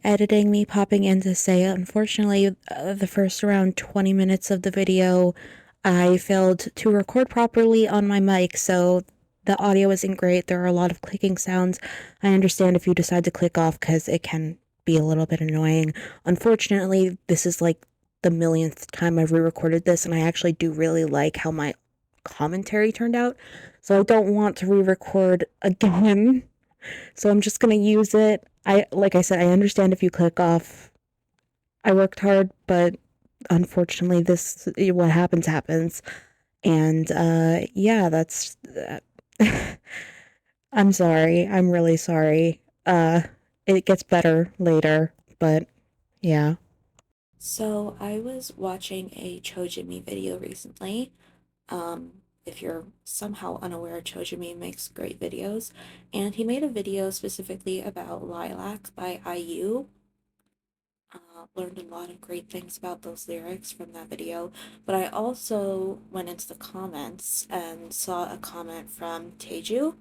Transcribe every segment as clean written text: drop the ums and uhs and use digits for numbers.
editing, me popping in to say, unfortunately, the first around 20 minutes of the video, I failed to record properly on my mic, so the audio isn't great. There are a lot of clicking sounds. I understand if you decide to click off because it can be a little bit annoying. Unfortunately, this is like the millionth time I've re-recorded this, and I actually do really like how my commentary turned out, so I don't want to re-record again. So I'm just gonna use it. Like I said, I understand if you click off. I worked hard, but unfortunately, this what happens happens. And yeah, that's. I'm sorry. I'm really sorry. It gets better later, but yeah. So I was watching a Chojimi video recently. If you're somehow unaware, Chojimi makes great videos, and he made a video specifically about Lilac by IU. Learned a lot of great things about those lyrics from that video, but I also went into the comments and saw a comment from Teju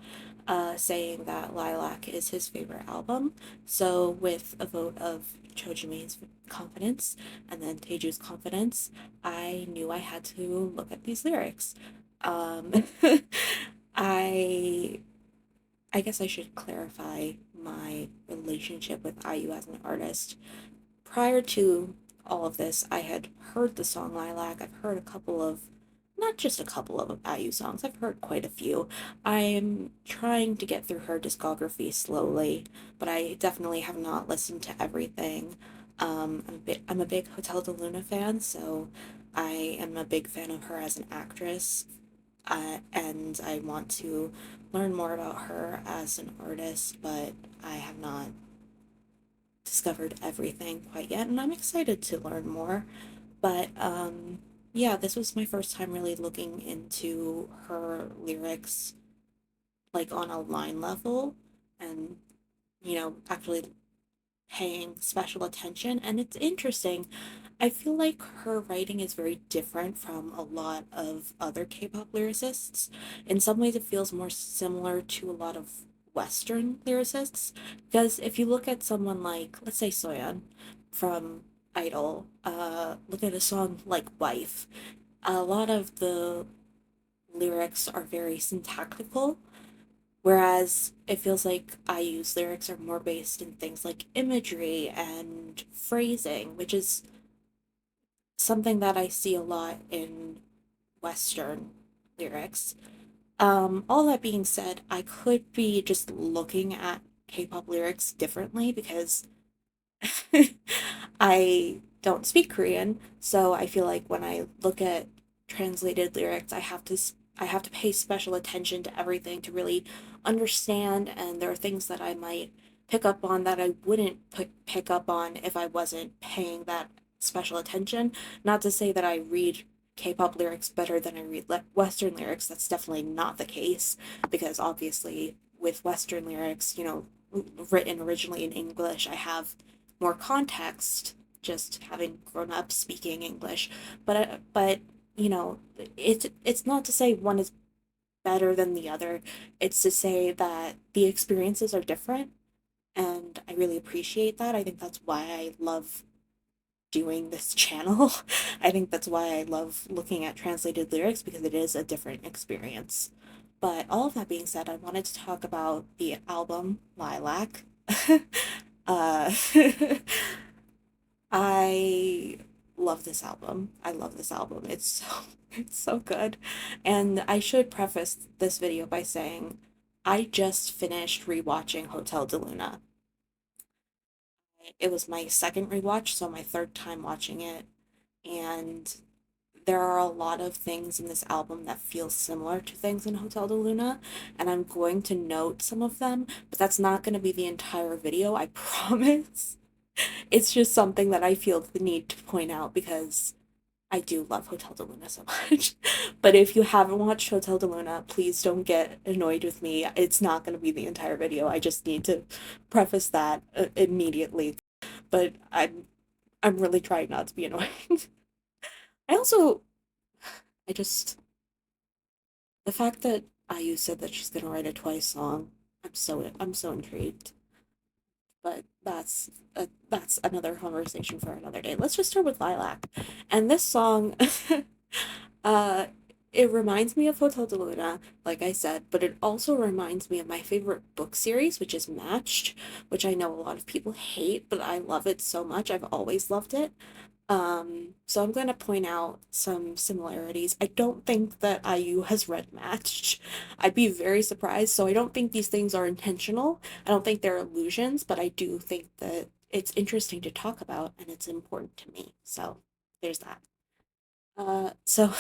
saying that Lilac is his favorite album. So, with a vote of Chojimi's confidence and then Teju's confidence, I knew I had to look at these lyrics. Um, I I guess I should clarify my relationship with IU as an artist. Prior to all of this, I had heard the song Lilac. I've heard a couple of, not just a couple of IU songs, I've heard quite a few. I'm trying to get through her discography slowly, but I definitely have not listened to everything. I'm a big Hotel de Luna fan, so I am a big fan of her as an actress, and I want to learn more about her as an artist, but I have not discovered everything quite yet, and I'm excited to learn more. But yeah, this was my first time really looking into her lyrics like on a line level and actually paying special attention. And it's interesting. I feel like her writing is very different from a lot of other K-pop lyricists. In some ways, it feels more similar to a lot of Western lyricists. Because if you look at someone like, let's say, Soyeon from Idol, look at a song like Wife, a lot of the lyrics are very syntactical. Whereas it feels like IU's lyrics are more based in things like imagery and phrasing, which is something that I see a lot in Western lyrics. All that being said, I could be just looking at K-pop lyrics differently because I don't speak Korean, so I feel like when I look at translated lyrics, I have to pay special attention to everything to really understand, and there are things that I might pick up on that I wouldn't pick up on if I wasn't paying that special attention. Not to say that I read K-pop lyrics better than I read Western lyrics. That's definitely not the case because obviously with Western lyrics, written originally in English, I have more context just having grown up speaking English. But it's not to say one is better than the other. It's to say that the experiences are different, and I really appreciate that. I think that's why I love doing this channel. I think that's why I love looking at translated lyrics because it is a different experience. But all of that being said, I wanted to talk about the album Lilac. uh, I love this album. I love this album. It's so it's so good. And I should preface this video by saying I just finished rewatching Hotel de Luna. It was my second rewatch, so my third time watching it, and there are a lot of things in this album that feel similar to things in Hotel de Luna, and I'm going to note some of them, but that's not going to be the entire video, I promise. It's just something that I feel the need to point out because I do love Hotel de Luna so much. But if you haven't watched Hotel de Luna, please don't get annoyed with me. It's not going to be the entire video. I just need to preface that immediately. But I'm really trying not to be annoying. I also I just the fact that IU said that she's gonna write a Twice song, I'm so intrigued. but that's another conversation for another day. Let's just start with Lilac. And this song, uh, it reminds me of Hotel de Luna, like I said, but it also reminds me of my favorite book series, which is Matched, which I know a lot of people hate, but I love it so much. I've always loved it. So I'm going to point out some similarities. I don't think that IU has read Matched. I'd be very surprised. So I don't think these things are intentional. I don't think they're illusions, but I do think that it's interesting to talk about and it's important to me. So there's that. So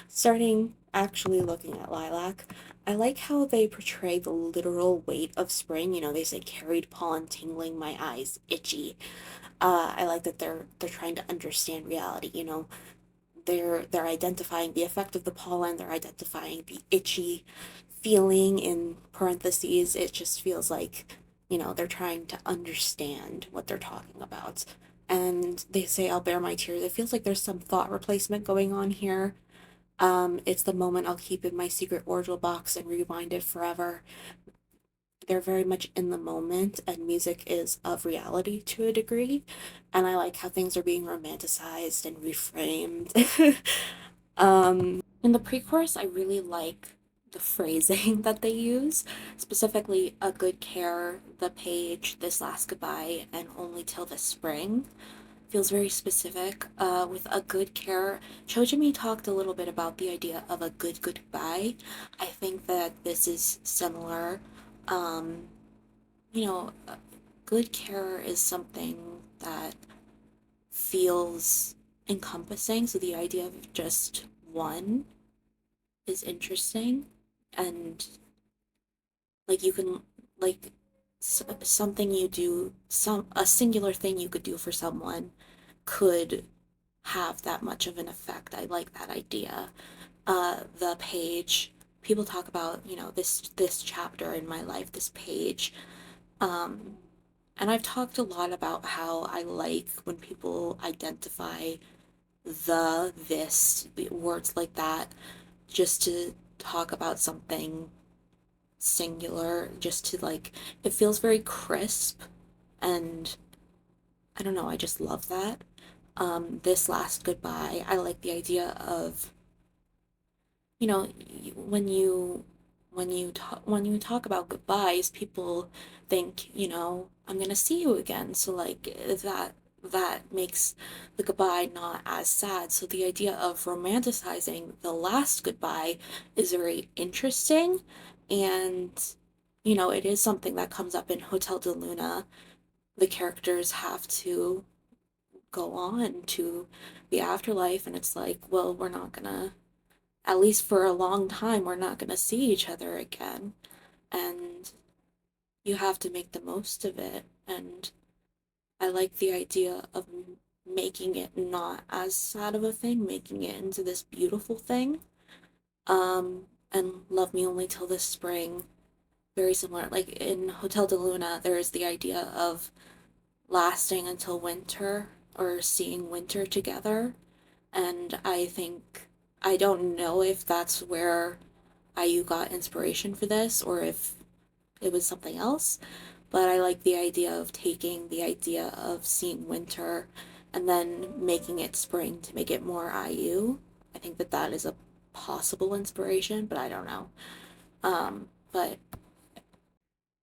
starting actually looking at Lilac, I like how they portray the literal weight of spring. You know, they say carried pollen tingling my eyes, itchy. I like that they're trying to understand reality. You know, they're identifying the effect of the pollen. They're identifying the itchy feeling in parentheses. It just feels like, you know, they're trying to understand what they're talking about. And they say, "I'll bear my tears." It feels like there's some thought replacement going on here. It's the moment I'll keep in my secret wardrobe box and rewind it forever. They're very much in the moment, and music is of reality to a degree. And I like how things are being romanticized and reframed. In the pre chorus, I really like the phrasing that they use, specifically a good care, the page, this last goodbye, and only till the spring. Feels very specific. With a good care, Chojimi talked a little bit about the idea of a good goodbye. I think that this is similar. Um, you know, good care is something that feels encompassing. So the idea of just one is interesting. And like you can, like, something you do, a singular thing you could do for someone could have that much of an effect. I like that idea. The page, people talk about, you know, this chapter in my life, this page. Um, and I've talked a lot about how I like when people identify this, words like that, just to talk about something singular, just to like, it feels very crisp. And I don't know, I just love that. This last goodbye, I like the idea of, you know, when you talk about goodbyes, people think, you know, I'm gonna see you again. So like that makes the goodbye not as sad. So the idea of romanticizing the last goodbye is very interesting, and you know, it is something that comes up in Hotel de Luna. The characters have to go on to the afterlife, and it's like, well, we're not gonna, at least for a long time, we're not gonna see each other again. And you have to make the most of it. And I like the idea of making it not as sad of a thing, making it into this beautiful thing. And Love Me Only Till the Spring, very similar. Like in Hotel de Luna, there is the idea of lasting until winter or seeing winter together. And I think, I don't know if that's where IU got inspiration for this or if it was something else, but I like the idea of taking the idea of seeing winter and then making it spring to make it more IU. I think that that is a possible inspiration, but I don't know. Um, but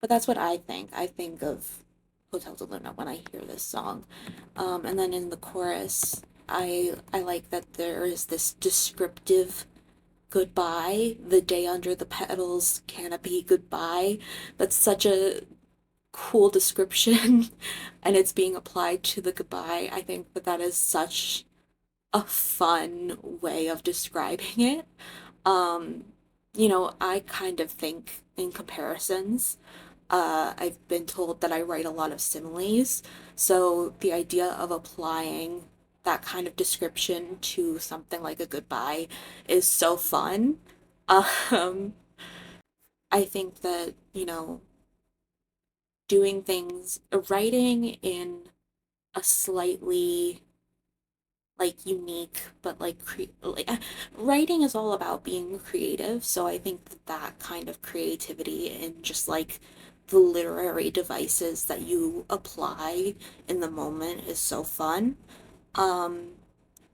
but that's what I think. I think of Hotel de Luna when I hear this song. And then in the chorus, I like that there is this descriptive goodbye, the day under the petals canopy goodbye. That's such a cool description, and it's being applied to the goodbye. I think that that is such a fun way of describing it. Um, you know, I kind of think in comparisons. I've been told that I write a lot of similes, so the idea of applying that kind of description to something like a goodbye is so fun. Um, I think that, you know, doing things, writing in a slightly like unique but writing is all about being creative, so I think that that kind of creativity in just like the literary devices that you apply in the moment is so fun. Um,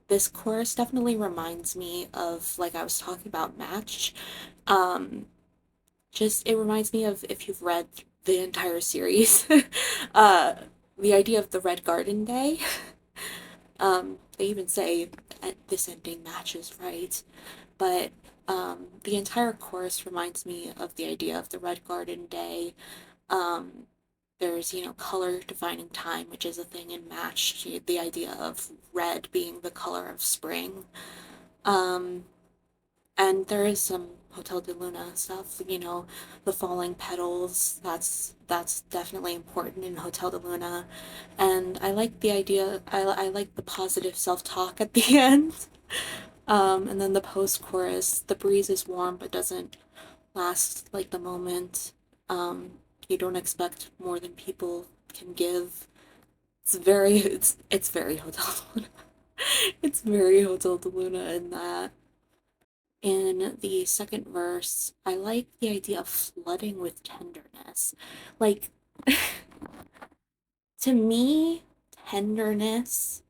this chorus definitely reminds me of, like I was talking about, Match. Um, just it reminds me of, if you've read the entire series, uh, the idea of the Red Garden Day. They even say this ending matches, right? But the entire chorus reminds me of the idea of the Red Garden Day. Um, there's, color defining time, which is a thing in Match, the idea of red being the color of spring. Um, and there is some Hotel de Luna stuff, the falling petals. That's definitely important in Hotel de Luna. And I like the idea, I like the positive self-talk at the end. And then the post-chorus, the breeze is warm but doesn't last like the moment. Um, you don't expect more than people can give. It's very Hotel de Luna. It's very Hotel de Luna in that. In the second verse, I like the idea of flooding with tenderness. Like, to me, tenderness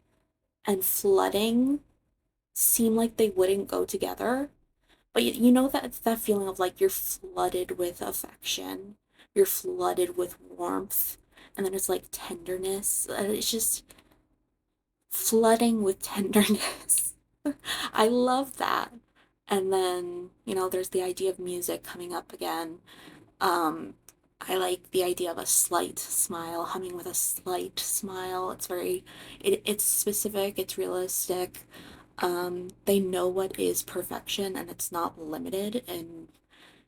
and flooding seem like they wouldn't go together. But you know that feeling of like you're flooded with affection, you're flooded with warmth, and then it's like tenderness. It's just flooding with tenderness. I love that. And then, there's the idea of music coming up again. Um, I like the idea of a slight smile, humming with a slight smile. It's specific, it's realistic. They know what is perfection and it's not limited. And,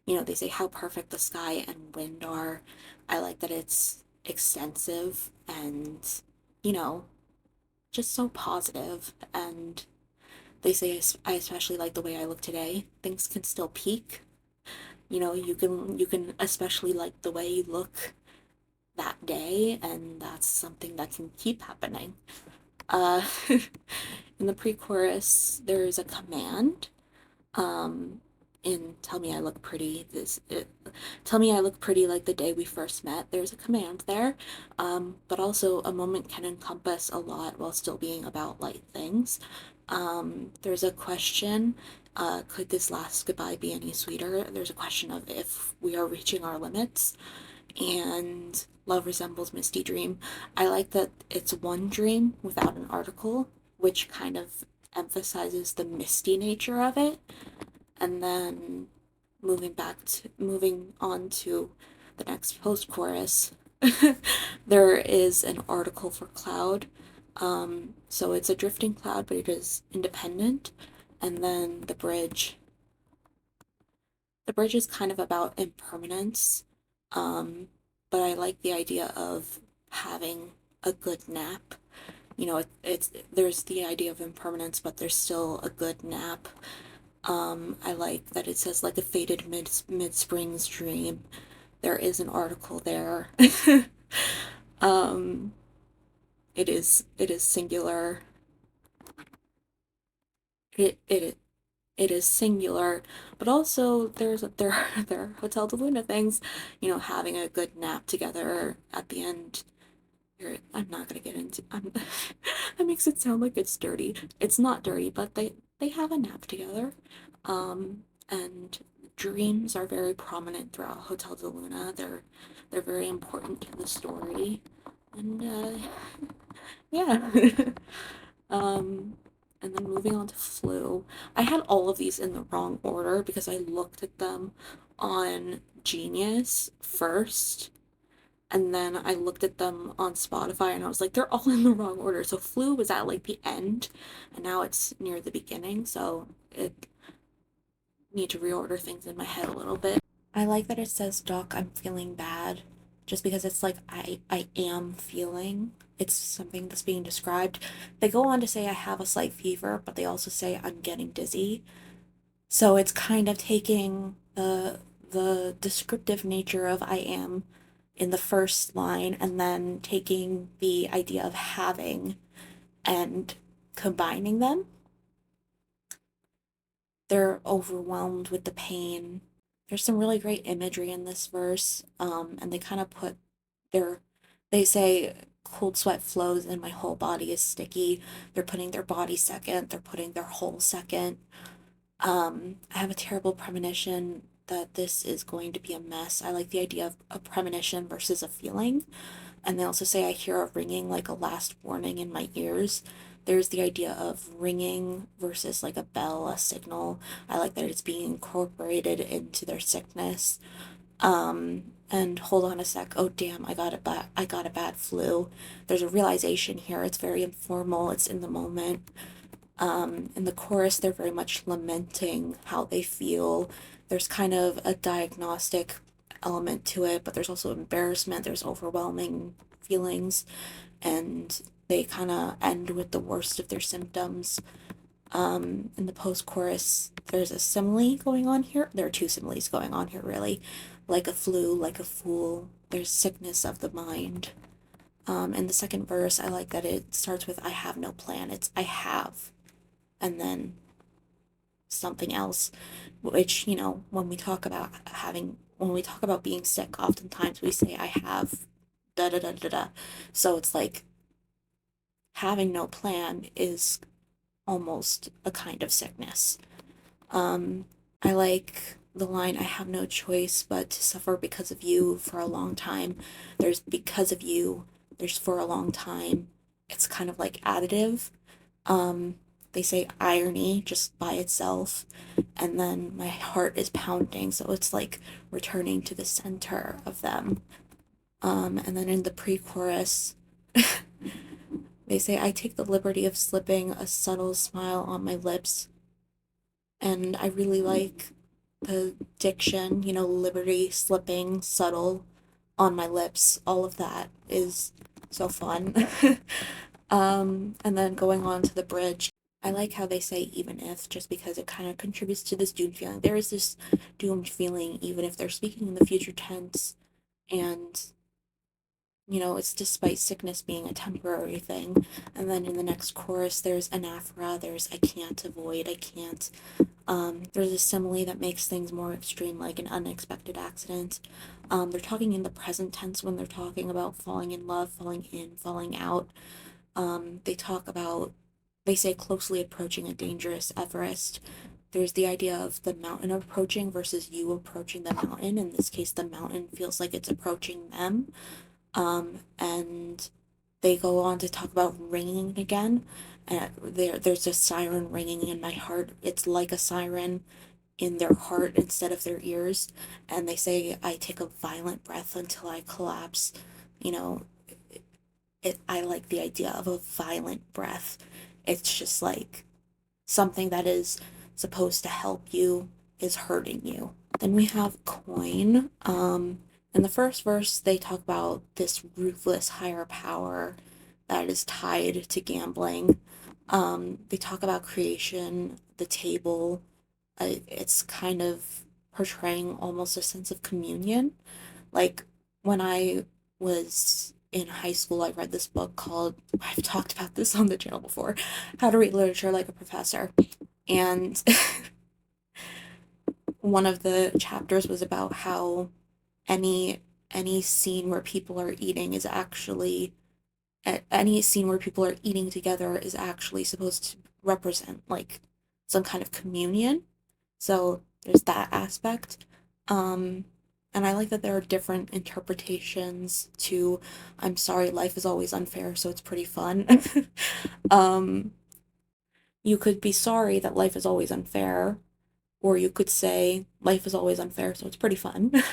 they say how perfect the sky and wind are. I like that it's extensive and, you know, just so positive. And they say I especially like the way I look today. Things can still peak. You can especially like the way you look that day, and that's something that can keep happening. Uh, in the pre-chorus, there is a command. Um, in "Tell Me I Look Pretty," "Tell me I look pretty like the day we first met." There's a command there, but also a moment can encompass a lot while still being about light things. There's a question. Could this last goodbye be any sweeter? There's a question of if we are reaching our limits, and love resembles misty dream. I like that it's one dream without an article, which kind of emphasizes the misty nature of it. And then moving on to the next post chorus, there is an article for cloud. So it's a drifting cloud, but it is independent. And then the bridge is kind of about impermanence. Um, but I like the idea of having a good nap. It's there's the idea of impermanence, but there's still a good nap. I like that it says like a faded mid-spring's dream. There is an article there. um, it is singular. It is singular, but also there are Hotel de Luna things, having a good nap together at the end. I'm not gonna get into. That makes it sound like it's dirty. It's not dirty, but they have a nap together, and dreams are very prominent throughout Hotel de Luna. They're very important to the story, and yeah. Um, and then moving on to Flu. I had all of these in the wrong order because I looked at them on Genius first, and then I looked at them on Spotify and I was like, they're all in the wrong order. So Flu was at like the end, and now it's near the beginning, so it need to reorder things in my head a little bit. I like that it says, Doc, I'm feeling bad, just because it's like I am feeling. It's something that's being described. They go on to say I have a slight fever, but they also say I'm getting dizzy. So it's kind of taking the descriptive nature of I am in the first line and then taking the idea of having and combining them. They're overwhelmed with the pain. there's some really great imagery in this verse, and they kind of put their, they say, cold sweat flows and my whole body is sticky. They're putting their body second, they're putting their whole second. I have a terrible premonition that this is going to be a mess. I like the idea of a premonition versus a feeling. And they also say I hear a ringing like a last warning in my ears. There's the idea of ringing versus like a bell, a signal. I like that it's being incorporated into their sickness. And hold on a sec. Oh damn, I got a bad flu. There's a realization here. It's very informal. It's in the moment. In the chorus, they're very much lamenting how they feel. There's kind of a diagnostic element to it, but there's also embarrassment, there's overwhelming feelings, and they kind of end with the worst of their symptoms. In the post chorus, there's a simile going on here. There are two similes going on here, really. Like a flu, like a fool. There's sickness of the mind. In the second verse, I like that it starts with I have no plan. It's I have, and then something else, which, when we talk about when we talk about being sick, oftentimes we say, I have da da da da da. So it's like having no plan is almost a kind of sickness. Um, I like the line, I have no choice but to suffer because of you for a long time. There's because of you, there's for a long time. It's kind of like additive. Um, they say irony just by itself, and then my heart is pounding, so it's like returning to the center of them. And then in the pre-chorus, they say, I take the liberty of slipping a subtle smile on my lips, and I really like the diction, liberty, slipping, subtle on my lips. All of that is so fun. And then going on to the bridge, I like how they say even if, just because it kind of contributes to this doomed feeling. There is this doomed feeling, even if they're speaking in the future tense, and it's despite sickness being a temporary thing. And then in the next chorus, there's anaphora, there's I can't avoid, I can't. There's a simile that makes things more extreme, like an unexpected accident. They're talking in the present tense when they're talking about falling in love, falling in, falling out. They talk about, they say closely approaching a dangerous Everest. There's the idea of the mountain approaching versus you approaching the mountain. In this case, the mountain feels like it's approaching them. And they go on to talk about ringing again. There's a siren ringing in my heart. It's like a siren in their heart instead of their ears. And they say, I take a violent breath until I collapse. You know, I like the idea of a violent breath. It's just like something that is supposed to help you is hurting you. Then we have coin. In the first verse, they talk about this ruthless higher power that is tied to gambling. They talk about creation, the table. It's kind of portraying almost a sense of communion. Like when I was in high school, I read this book called, I've talked about this on the channel before, How to Read Literature Like a Professor. And one of the chapters was about how any scene where people are eating is actually any scene where people are eating together is actually supposed to represent like some kind of communion. So there's that aspect. Um, and I like that there are different interpretations to I'm sorry, life is always unfair, so it's pretty fun. um, you could be sorry that life is always unfair, or you could say life is always unfair, so it's pretty fun.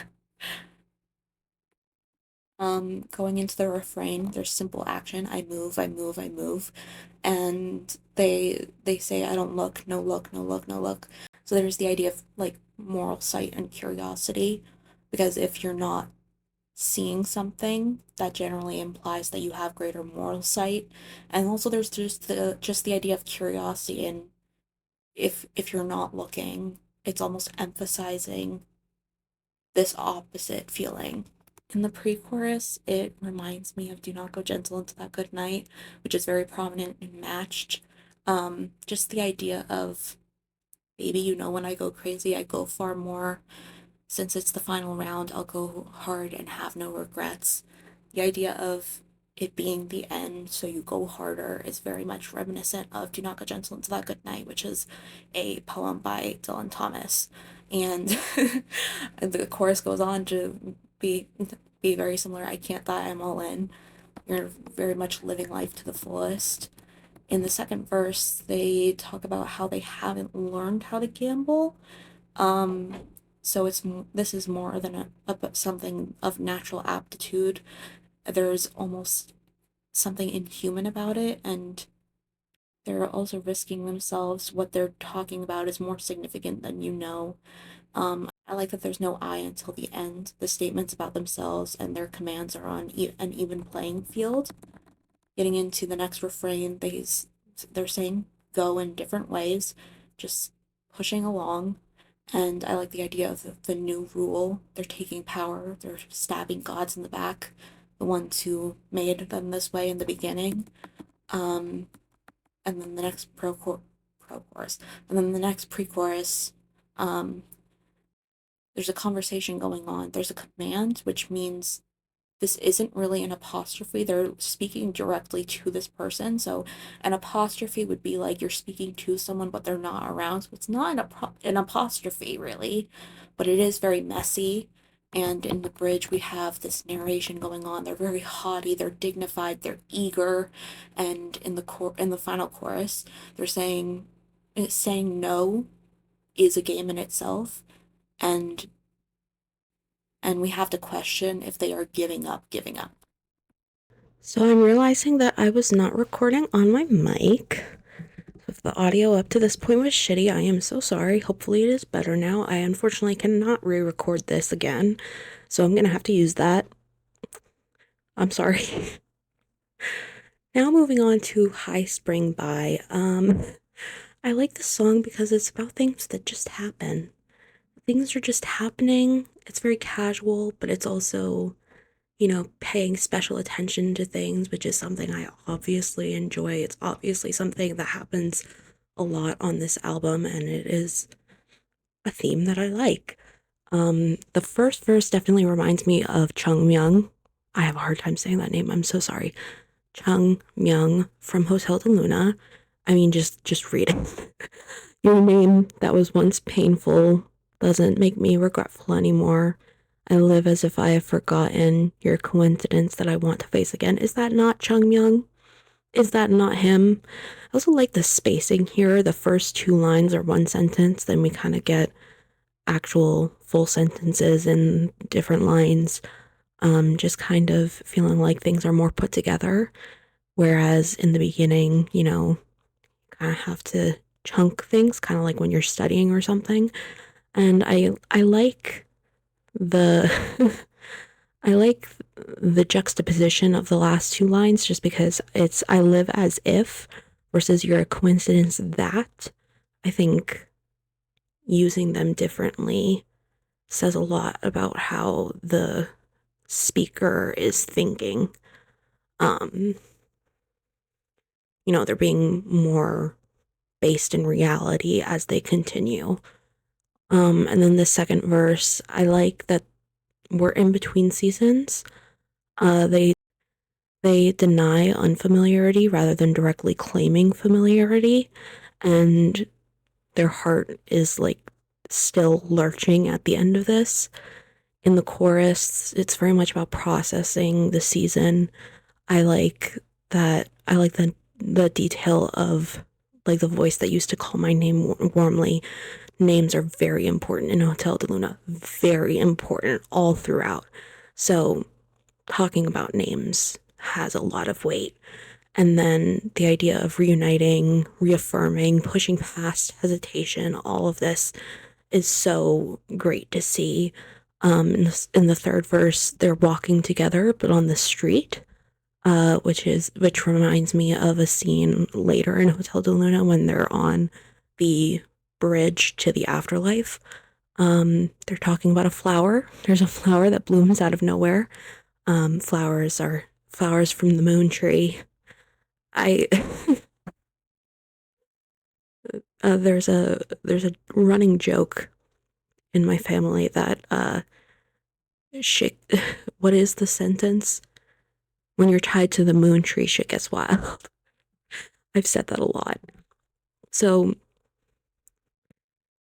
Going into the refrain, there's simple action. I move, I move, I move. And they say I don't look, no look, no look, no look. So there's the idea of like moral sight and curiosity. Because if you're not seeing something, that generally implies that you have greater moral sight. And also there's just the idea of curiosity, and if you're not looking, it's almost emphasizing this opposite feeling. In the pre-chorus, it reminds me of Do Not Go Gentle Into That Good Night, which is very prominent and matched. Just the idea of, baby, when I go crazy, I go far more. since it's the final round, I'll go hard and have no regrets. The idea of it being the end, so you go harder, is very much reminiscent of Do Not Go Gentle Into That Good Night, which is a poem by Dylan Thomas. And the chorus goes on to be very similar. I can't die, I'm all in. You're very much living life to the fullest. In the second verse, they talk about how they haven't learned how to gamble. Um, so this is more than something of natural aptitude. There's almost something inhuman about it, and they're also risking themselves. What they're talking about is more significant than you know. I like that there's no I until the end. The statements about themselves and their commands are on an even playing field. Getting into the next refrain, they're saying go in different ways, just pushing along. And I like the idea of the new rule. They're taking power, they're stabbing gods in the back, the ones who made them this way in the beginning. Um, and then the next pro chorus, and then the next pre chorus, um, there's a conversation going on. There's a command, which means this isn't really an apostrophe. They're speaking directly to this person. So an apostrophe would be like you're speaking to someone, but they're not around. So it's not an apostrophe, really, but it is very messy. And in the bridge, we have this narration going on. They're very haughty, they're dignified, they're eager. And in the final chorus, they're saying no is a game in itself. And and we have to question if they are giving up. So I'm realizing that I was not recording on my mic. If the audio up to this point was shitty, I am so sorry. Hopefully it is better now. I unfortunately cannot re-record this again, so I'm gonna have to use that. I'm sorry. Now moving on to High Spring by. I like this song because it's about things that just happen. Things are just happening. It's very casual, but it's also, paying special attention to things, which is something I obviously enjoy. It's obviously something that happens a lot on this album, and it is a theme that I like. The first verse definitely reminds me of Chung Myung. I have a hard time saying that name. I'm so sorry. Chung Myung from Hotel de Luna. I mean, just read it. Your name that was once painful doesn't make me regretful anymore. I live as if I have forgotten your coincidence that I want to face again. Is that not Chung Myung? Is that not him? I also like the spacing here. The first two lines are one sentence, then we kind of get actual full sentences in different lines. Just kind of feeling like things are more put together. Whereas in the beginning, kind of have to chunk things, kind of like when you're studying or something. And I like the I like the juxtaposition of the last two lines just because it's I live as if versus you're a coincidence that. I think using them differently says a lot about how the speaker is thinking. Um, they're being more based in reality as they continue. And then the second verse, I like that we're in between seasons. They deny unfamiliarity rather than directly claiming familiarity, and their heart is like still lurching at the end of this. In the chorus, it's very much about processing the season. I like that. I like the detail of like the voice that used to call my name warmly. Names are very important in Hotel de Luna, very important all throughout. So talking about names has a lot of weight. And then the idea of reuniting, reaffirming, pushing past hesitation, all of this is so great to see. In the third verse, they're walking together, but on the street, which reminds me of a scene later in Hotel de Luna when they're on the bridge to the afterlife. They're talking about a flower. There's a flower that blooms out of nowhere. Flowers are flowers from the moon tree. I there's a running joke in my family that shit. What is the sentence? When you're tied to the moon tree, shit gets wild. I've said that a lot. So,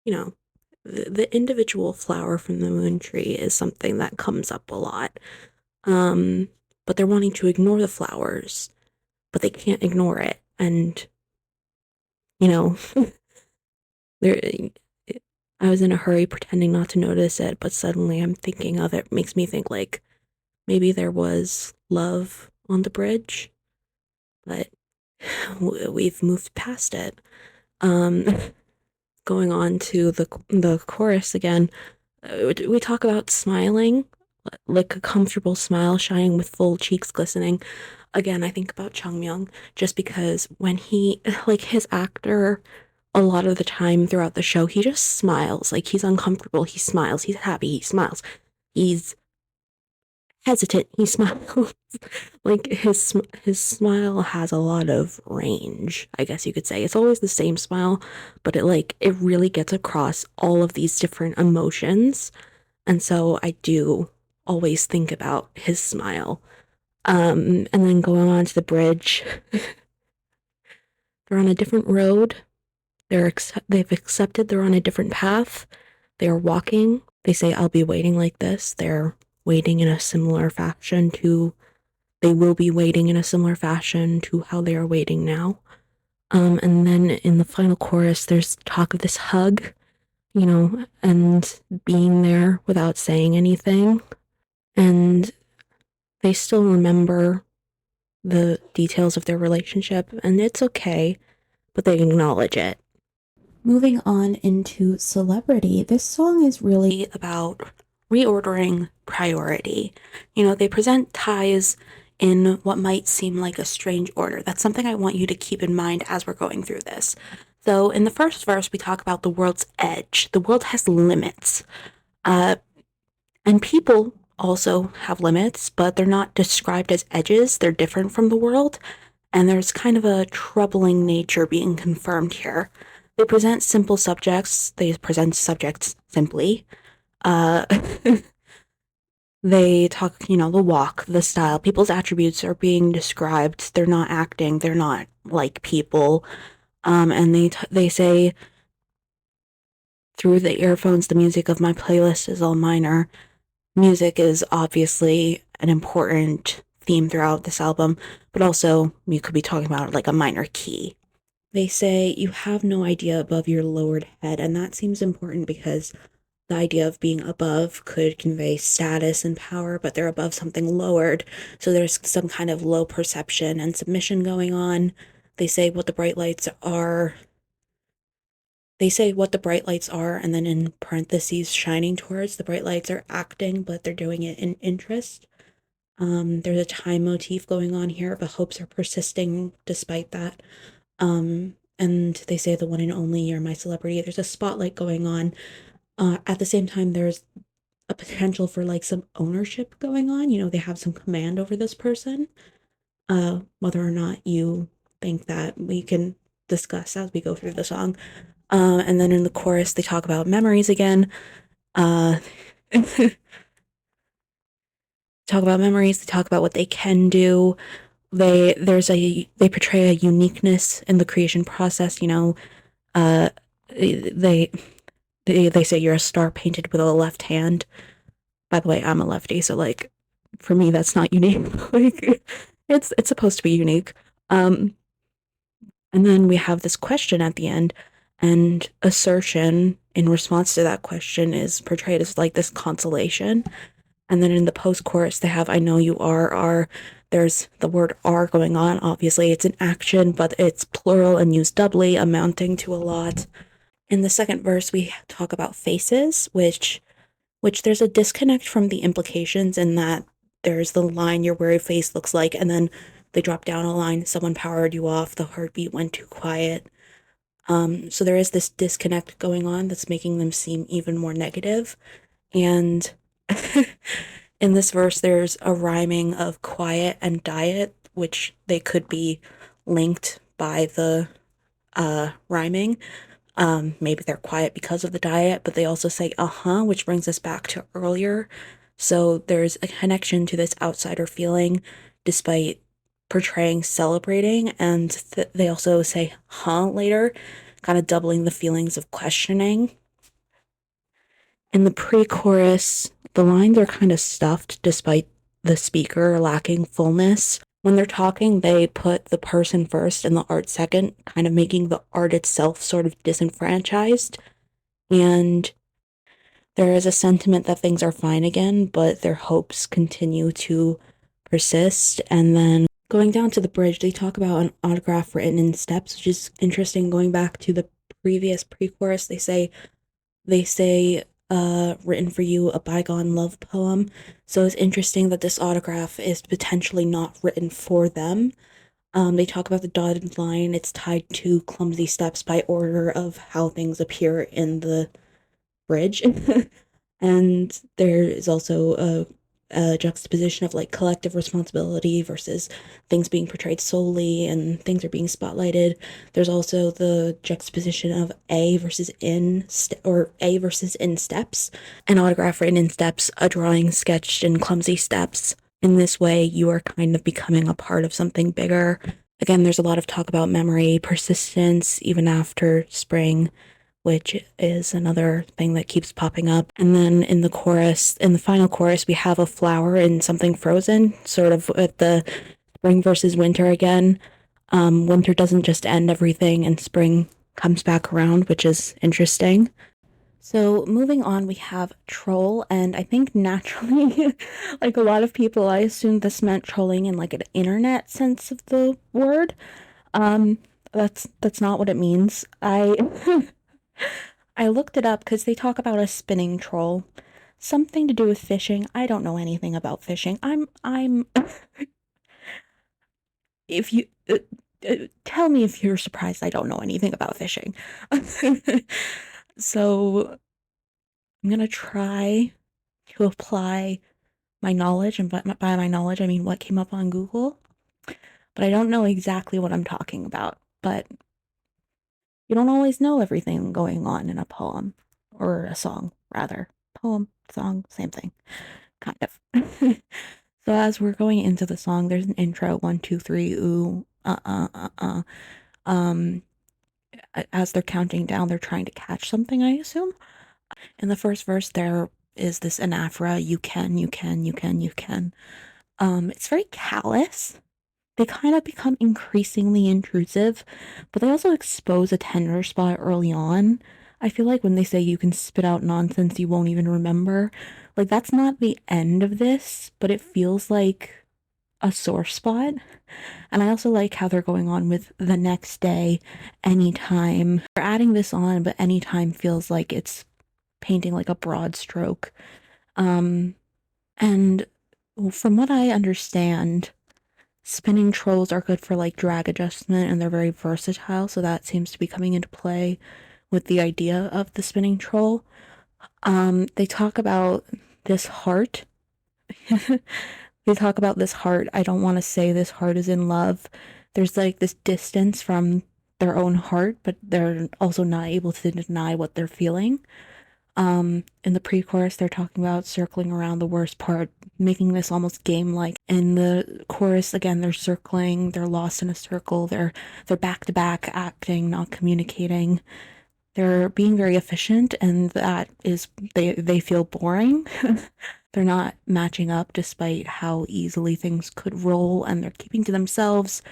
you know, the individual flower from the moon tree is something that comes up a lot. Um, but they're wanting to ignore the flowers, but they can't ignore it. And, you know, there I was in a hurry pretending not to notice it, but suddenly I'm thinking of it. Makes me think like maybe there was love on the bridge, but we've moved past it. Um, Going on to the chorus again, we talk about smiling, like a comfortable smile shining with full cheeks glistening. Again, I think about Chungmyung just because when he, like his actor, a lot of the time throughout the show, he just smiles. Like he's uncomfortable, he smiles. He's happy, he smiles. He's hesitant, he smiles. Like his smile has a lot of range, I guess you could say. It's always the same smile, but it really gets across all of these different emotions. And so I do always think about his smile. And then going on to the bridge, they're on a different road. They've accepted they're on a different path. They are walking. They say, I'll be waiting like this. They're waiting in a similar fashion to, they will be waiting in a similar fashion to how they are waiting now. And then in the final chorus, there's talk of this hug, and being there without saying anything. And they still remember the details of their relationship, and it's okay, but they acknowledge it. Moving on into Celebrity, this song is really about reordering priority. They present ties in what might seem like a strange order. That's something I want you to keep in mind as we're going through this. So, in the first verse, we talk about the world's edge. The world has limits. And people also have limits, but they're not described as edges. They're different from the world. And there's kind of a troubling nature being confirmed here. They present simple subjects. They present subjects simply. Uh, they talk, the walk, the style. People's attributes are being described. They're not acting. They're not like people. And they say, through the earphones, the music of my playlist is all minor. Music is obviously an important theme throughout this album, but also you could be talking about like a minor key. They say you have no idea above your lowered head, and that seems important because the idea of being above could convey status and power, but they're above something lowered, so there's some kind of low perception and submission going on. They say what the bright lights are. They say what the bright lights are, and then in parentheses, shining towards. The bright lights are acting, but they're doing it in interest. There's a time motif going on here, but hopes are persisting despite that. And they say the one and only, you're my celebrity. There's a spotlight going on. At the same time, there's a potential for like some ownership going on. They have some command over this person. Whether or not you think that, we can discuss as we go through the song. And then in the chorus, they talk about memories again. Uh, talk about memories. They talk about what they can do. They portray a uniqueness in the creation process. Uh, they they say you're a star painted with a left hand. By the way, I'm a lefty, so like for me that's not unique. Like it's supposed to be unique. And then we have this question at the end, and assertion in response to that question is portrayed as like this consolation. And then in the post chorus, they have I know you are. There's the word are going on. Obviously, it's an action, but it's plural and used doubly, amounting to a lot. In the second verse, we talk about faces, which there's a disconnect from the implications in that there's the line your worried face looks like, and then they drop down a line, someone powered you off, the heartbeat went too quiet. So there is this disconnect going on that's making them seem even more negative. And in this verse, there's a rhyming of quiet and diet, which they could be linked by the rhyming. Maybe they're quiet because of the diet, but they also say uh-huh, which brings us back to earlier. So there's a connection to this outsider feeling despite portraying celebrating, and they also say huh later, kind of doubling the feelings of questioning. In the pre-chorus, the lines are kind of stuffed despite the speaker lacking fullness. When they're talking, they put the person first and the art second, kind of making the art itself sort of disenfranchised. And there is a sentiment that things are fine again, but their hopes continue to persist. And then going down to the bridge, they talk about an autograph written in steps, which is interesting. Going back to the previous pre-chorus, they say written for you, a bygone love poem. So it's interesting that this autograph is potentially not written for them. They talk about the dotted line. It's tied to clumsy steps by order of how things appear in the bridge. And there is also a juxtaposition of like collective responsibility versus things being portrayed solely and things are being spotlighted. There's also the juxtaposition of A versus or A versus in steps, an autograph written in steps, a drawing sketched in clumsy steps. In this way, you are kind of becoming a part of something bigger. Again, there's a lot of talk about memory, persistence, even after spring, which is another thing that keeps popping up. And then in the final chorus, we have a flower in something frozen, sort of at the spring versus winter again. Winter doesn't just end everything, and spring comes back around, which is interesting. So moving on, we have troll, and I think naturally, like a lot of people, I assumed this meant trolling in like an internet sense of the word. Um, that's not what it means. I looked it up because they talk about a spinning troll. Something to do with fishing. I don't know anything about fishing. If you, tell me if you're surprised I don't know anything about fishing. So I'm gonna try to apply my knowledge, and by my knowledge, I mean what came up on Google, but I don't know exactly what I'm talking about. But you don't always know everything going on in a poem, or a song, rather. Poem, song, same thing, kind of. So as we're going into the song, there's an intro, 1, 2, 3, ooh, Um, as they're counting down, they're trying to catch something, I assume. In the first verse, there is this anaphora, you can, you can, you can, you can. It's very callous. They kind of become increasingly intrusive, but they also expose a tender spot early on. I feel like when they say you can spit out nonsense you won't even remember, like that's not the end of this, but it feels like a sore spot. And I also like how they're going on with the next day, anytime. They're adding this on, but anytime feels like it's painting like a broad stroke. Um, and from what I understand, spinning trolls are good for like drag adjustment and they're very versatile, so that seems to be coming into play with the idea of the spinning troll. They talk about this heart. They talk about this heart. I don't want to say this heart is in love. There's like this distance from their own heart, but they're also not able to deny what they're feeling. In the pre-chorus, they're talking about circling around the worst part, making this almost game-like. In the chorus, again, they're circling, they're lost in a circle, they're back-to-back acting, not communicating. They're being very efficient, and that is they feel boring. They're not matching up despite how easily things could roll, and they're keeping to themselves,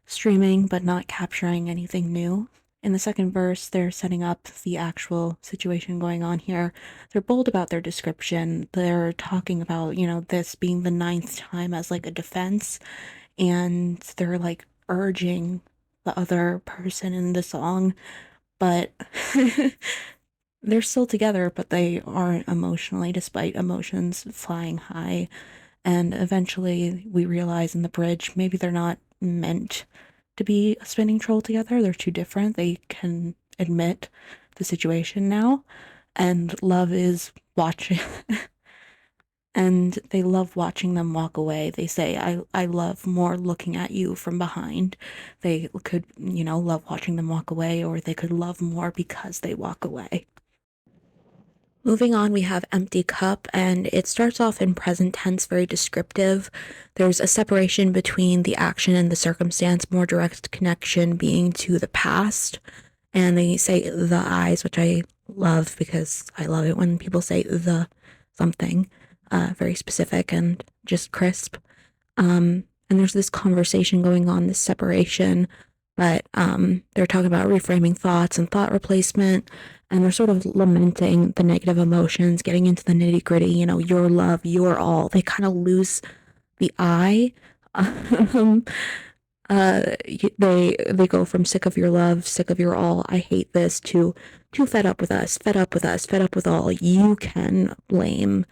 streaming but not capturing anything new. In the second verse, they're setting up the actual situation going on here. They're bold about their description. They're talking about, this being the ninth time as like a defense, and they're like urging the other person in the song, but they're still together, but they aren't emotionally, despite emotions flying high. And eventually, we realize in the bridge, maybe they're not meant to be a spinning troll together. They're too different. They can admit the situation now, and love is watching. and they love watching them walk away. They say, I love more looking at you from behind. They could, love watching them walk away, or they could love more because they walk away. Moving on, we have Empty Cup, and it starts off in present tense, very descriptive. There's a separation between the action and the circumstance, more direct connection being to the past. And they say the eyes, which I love because I love it when people say the something, very specific and just crisp. And there's this conversation going on, this separation, but they're talking about reframing thoughts and thought replacement, and they're sort of lamenting the negative emotions, getting into the nitty gritty, your love, your all. They kind of lose the I. Um, they go from sick of your love, sick of your all, I hate this, to too fed up with us, fed up with us, fed up with all you can blame.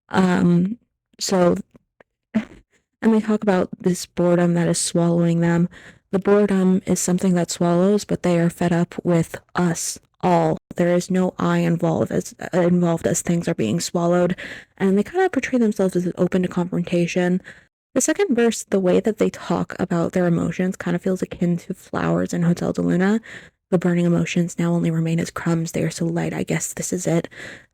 Um, so and they talk about this boredom that is swallowing them. The boredom is something that swallows, but they are fed up with us all. There is no I involved as things are being swallowed, and they kind of portray themselves as open to confrontation. The second verse, the way that they talk about their emotions kind of feels akin to flowers in Hotel de Luna. The burning emotions now only remain as crumbs. They are so light. I guess this is it.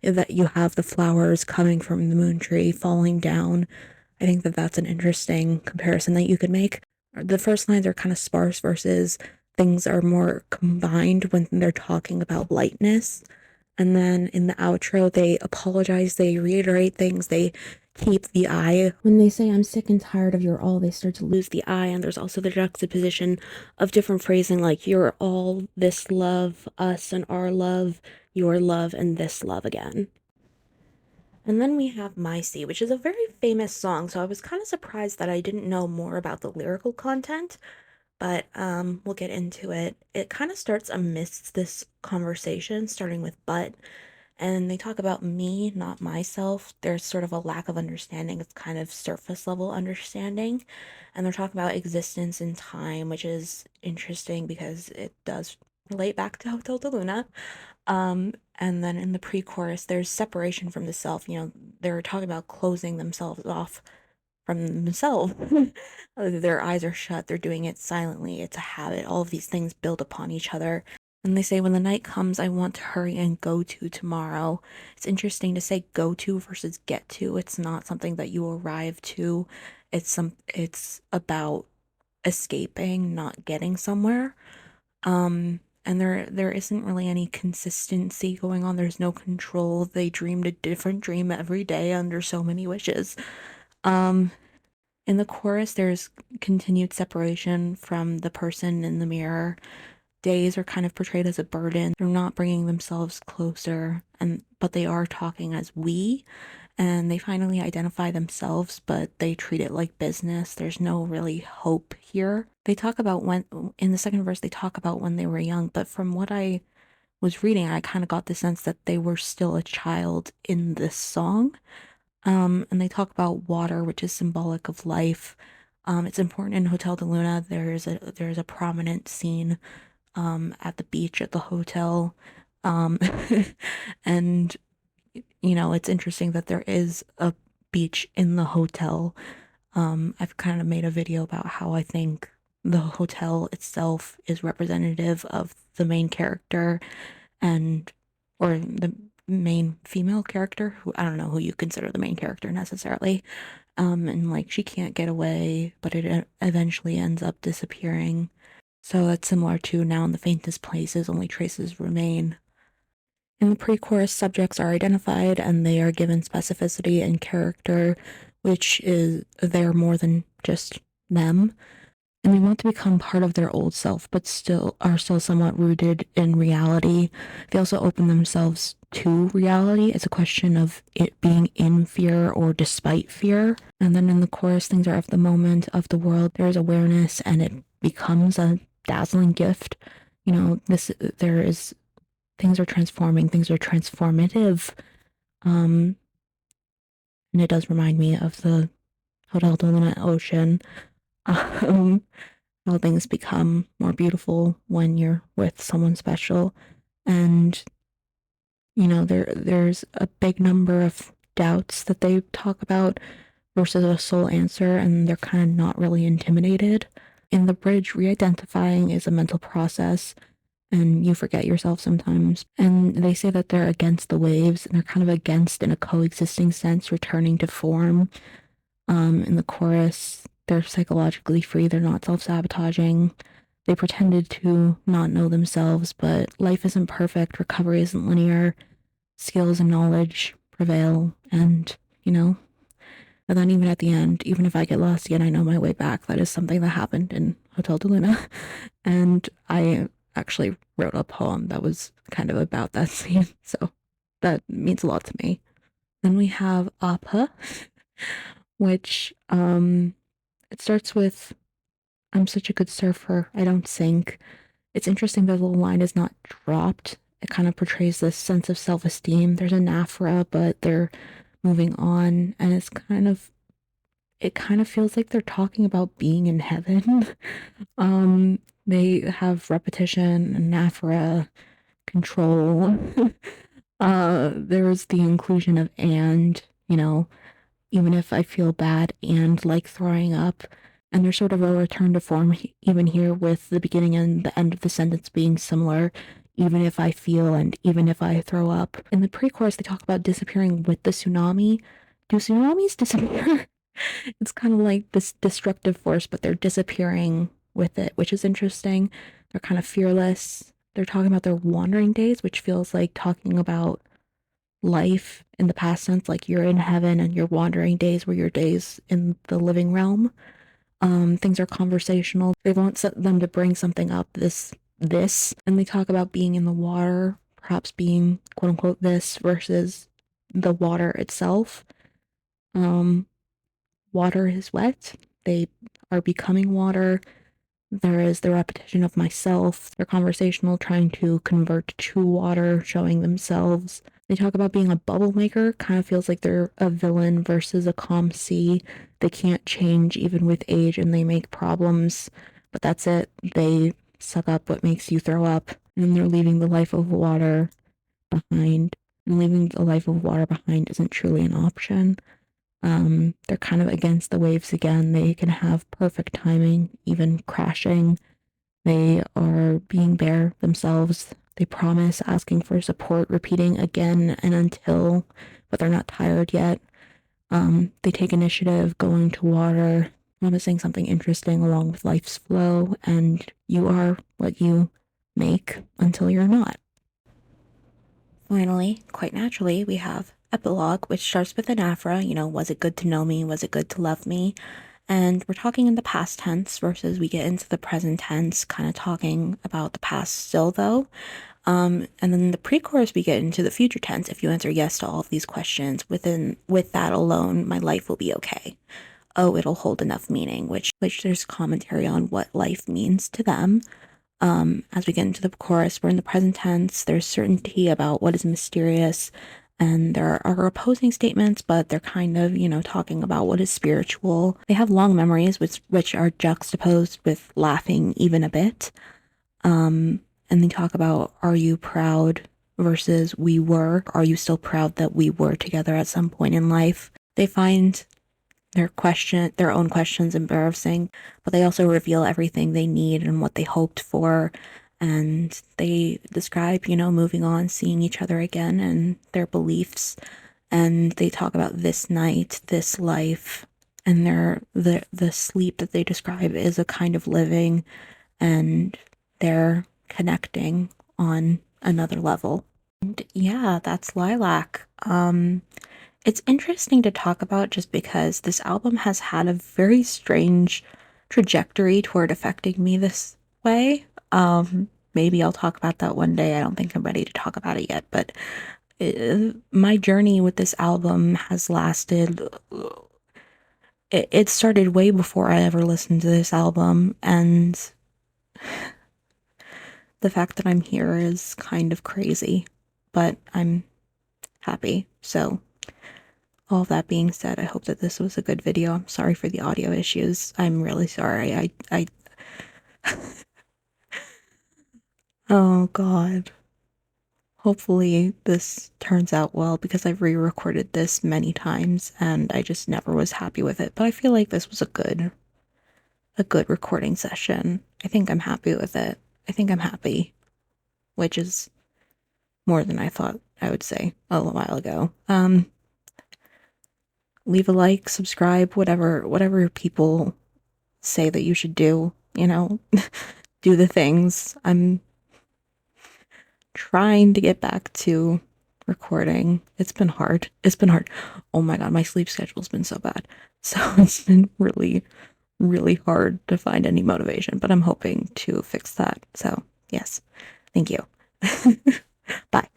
That you have the flowers coming from the moon tree falling down. I think that that's an interesting comparison that you could make. The first lines are kind of sparse versus things are more combined when they're talking about lightness. And then in the outro, they apologize, they reiterate things, they keep the I. When they say, I'm sick and tired of your all, they start to lose the I. And there's also the juxtaposition of different phrasing like, you're all, this love, us and our love, your love, and this love again. And then we have My Sea, which is a very famous song, so I was kind of surprised that I didn't know more about the lyrical content, but we'll get into it. It kind of starts amidst this conversation, starting with but, and they talk about me, not myself. There's sort of a lack of understanding. It's kind of surface level understanding. And they're talking about existence in time, which is interesting because it does relate back to Hotel de Luna. And then in the pre-chorus, there's separation from the self. They're talking about closing themselves off from themselves. Their eyes are shut, they're doing it silently, it's a habit. All of these things build upon each other. And they say, when the night comes, I want to hurry and go to tomorrow. It's interesting to say go to versus get to. It's not something that you arrive to. It's about escaping, not getting somewhere. And there isn't really any consistency going on. There's no control. They dreamed a different dream every day under so many wishes. Um, in the chorus, there's continued separation from the person in the mirror. Days are kind of portrayed as a burden. They're not bringing themselves closer, but they are talking as we, and they finally identify themselves, but they treat it like business. There's no really hope here. They talk about in the second verse, they talk about when they were young, but from what I was reading, I kind of got the sense that they were still a child in this song. And they talk about water, which is symbolic of life. It's important in Hotel de Luna. There's a prominent scene at the beach at the hotel. Um, and it's interesting that there is a beach in the hotel. I've kind of made a video about how I think the hotel itself is representative of the main character and or the main female character, who I don't know who you consider the main character necessarily. And like she can't get away, but it eventually ends up disappearing. So that's similar to now in the faintest places, only traces remain. In the pre-chorus, subjects are identified and they are given specificity and character, which is they're more than just them. And they want to become part of their old self, but still somewhat rooted in reality. They also open themselves to reality. It's a question of it being in fear or despite fear. And then in the chorus, things are of the moment, of the world. There's awareness, and it becomes a dazzling gift. There is things are transforming, things are transformative. And it does remind me of the Hotel de Luna Ocean. Um, how things become more beautiful when you're with someone special. And there's a big number of doubts that they talk about versus a sole answer, and they're kind of not really intimidated. In the bridge, re-identifying is a mental process, and you forget yourself sometimes. And they say that they're against the waves, and they're kind of against, in a coexisting sense, returning to form. In the chorus, they're psychologically free, they're not self-sabotaging. They pretended to not know themselves, but life isn't perfect, recovery isn't linear, skills and knowledge prevail, and, and then even at the end, even if I get lost again, I know my way back. That is something that happened in Hotel de Luna. And I actually wrote a poem that was kind of about that scene. So that means a lot to me. Then we have Appa, which it starts with, I'm such a good surfer, I don't sink. It's interesting that the line is not dropped. It kind of portrays this sense of self-esteem. There's an aphra, but they're moving on, and it kind of feels like they're talking about being in heaven. They have repetition, anaphora, control. There's the inclusion of and, even if I feel bad and like throwing up. And there's sort of a return to form even here with the beginning and the end of the sentence being similar, even if I feel and even if I throw up. In the pre-chorus, they talk about disappearing with the tsunami. Do tsunamis disappear? It's kind of like this destructive force, but they're disappearing with it, which is interesting. They're kind of fearless. They're talking about their wandering days, which feels like talking about life in the past tense, like you're in heaven and your wandering days were your days in the living realm. Things are conversational. They want them to bring something up, and they talk about being in the water, perhaps being quote unquote this versus the water itself. Um, Water is wet. They are becoming water. There is the repetition of myself. They're conversational, trying to convert to water, showing themselves. They talk about being a bubble maker, kind of feels like they're a villain versus a calm sea. They can't change even with age and they make problems, but that's it. They suck up what makes you throw up, and they're leaving the life of water behind. And leaving the life of water behind isn't truly an option. They're kind of against the waves again. They can have perfect timing, even crashing. They are being bare themselves. They promise, asking for support, repeating again and until, but they're not tired yet. They take initiative, going to water, promising something interesting along with life's flow, and you are what you make until you're not. Finally, quite naturally, we have epilogue, which starts with an aphra, was it good to know me? Was it good to love me? And we're talking in the past tense versus we get into the present tense, kind of talking about the past still, though. And then the pre-chorus, we get into the future tense. If you answer yes to all of these questions, with that alone, my life will be okay. Oh, it'll hold enough meaning, which there's commentary on what life means to them. As we get into the chorus, we're in the present tense. There's certainty about what is mysterious, and there are opposing statements, but they're kind of, talking about what is spiritual. They have long memories, which are juxtaposed with laughing even a bit. And they talk about, are you proud versus we were? Are you still proud that we were together at some point in life? They find their own questions embarrassing, but they also reveal everything they need and what they hoped for. And they describe, moving on, seeing each other again and their beliefs. And they talk about this night, this life, and the sleep that they describe is a kind of living, and they're connecting on another level. And yeah, that's Lilac. It's interesting to talk about just because this album has had a very strange trajectory toward affecting me this way. Maybe I'll talk about that one day. I don't think I'm ready to talk about it yet, but my journey with this album has lasted. It started way before I ever listened to this album, and the fact that I'm here is kind of crazy, but I'm happy. So, all that being said, I hope that this was a good video. I'm sorry for the audio issues. I'm really sorry. oh God. hopefully this turns out well because I've re-recorded this many times and I just never was happy with it. But I feel like this was a good recording session. I think I'm happy with it. I think I'm happy, which is more than I thought I would say a little while ago. Leave a like, subscribe, whatever people say that you should do, do the things. I'm trying to get back to recording. It's been hard. It's been hard. Oh my god, my sleep schedule's been so bad. So it's been really, really hard to find any motivation, but I'm hoping to fix that. So, yes. Thank you. Bye.